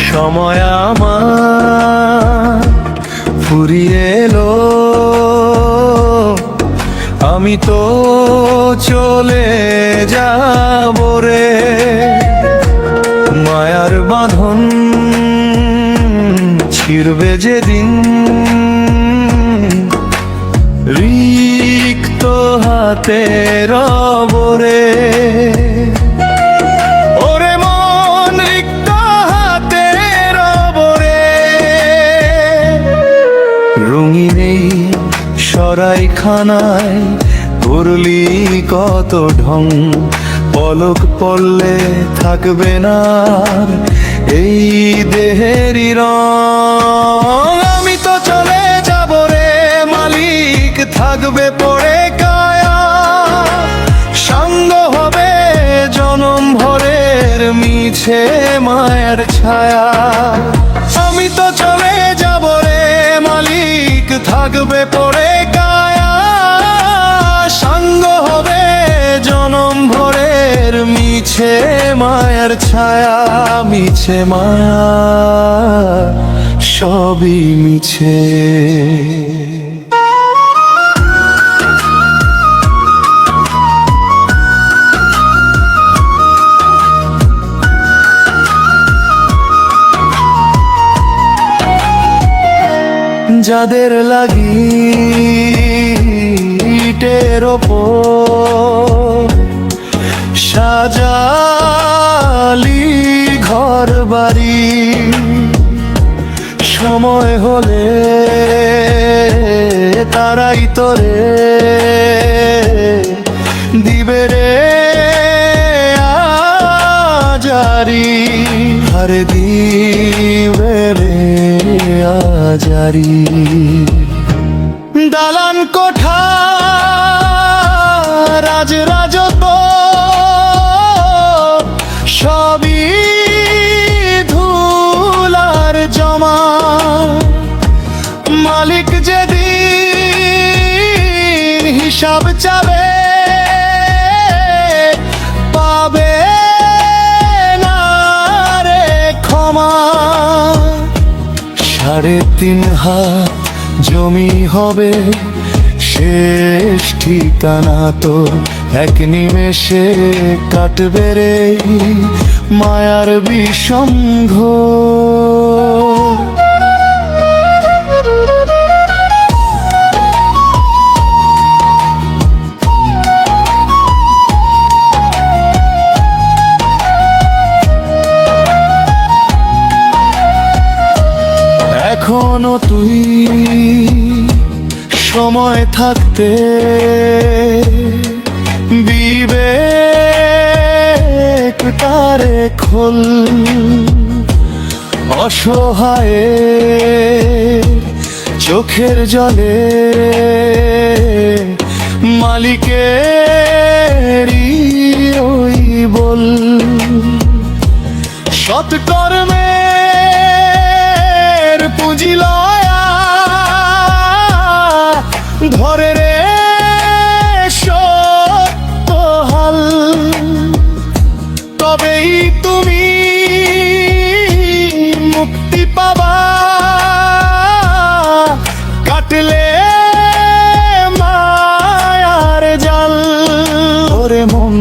সময় আমার ফুরিয়ে এলো, আমি তো চলে যাব রে। মায়ার বাঁধন ছিড়বে যেদিন, রিক্ত হাতে রব রে। রঙিন এই সরাইখানায় করলি কত ঢং, পলক পড়লে থাকবে না এই দেহেরই রং। আমি তো চলে যাব রে মালিক, থাকবে পড়ে কায়া, সঙ্গ হবে জনম ভরের মিছে মায়ের ছায়া। আমি তো চলে যাব রে মালিক, থাকবে পড়ে কায়া, সঙ্গ হবে জনম ভরের মিছে মায়ার ছায়া। মিছে মায়া সবই মিছে। যাদের লাগি ইটের ওপর সাজালি ঘর বাড়ি, সময় হলে তারাই তোরে দিবে রে আজারি। আরে দিবে রে আজারি। দালান কোঠা রাজরাজত সবই ধুলার জমা, মালিক যেদিন হিসাব চাবে পাবে না রে ক্ষমা। 3.5 হাত জমি হবে শেষ ঠিকানা তোর, এক নিমেষে কাটবে রে মায়ার বিষম ঘোর। এখনো তুই সময় থাকতে বিবেকটারে খোল, অসহায় চোখের জলে মালিকেরই ওই বল। সৎকর্মের পুঁজি লয়া ধরে রে সত্য হাল, তবেই তুমি মুক্তি পাবা কাটলে মায়ার জাল। ওরে মন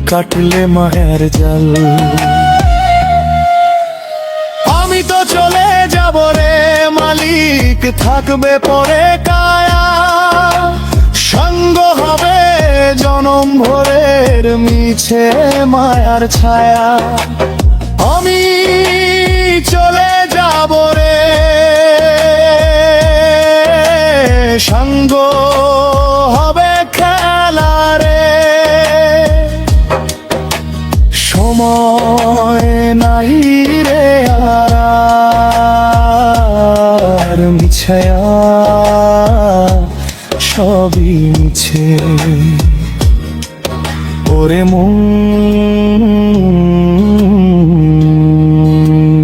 কাটলে মায়ার জাল। আমি তো চলে যাব রে মালিক, থাকবে পরে কায়া, সঙ্গ হবে জনম ভরের মিছে মায়ার ছায়া। আমি চলে যাব রে, সঙ্গ হবে খেলা রে, সময় নাই রে আর আর মিছায়া সবই মিছে ওরে মন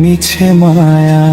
মিছে মায়া।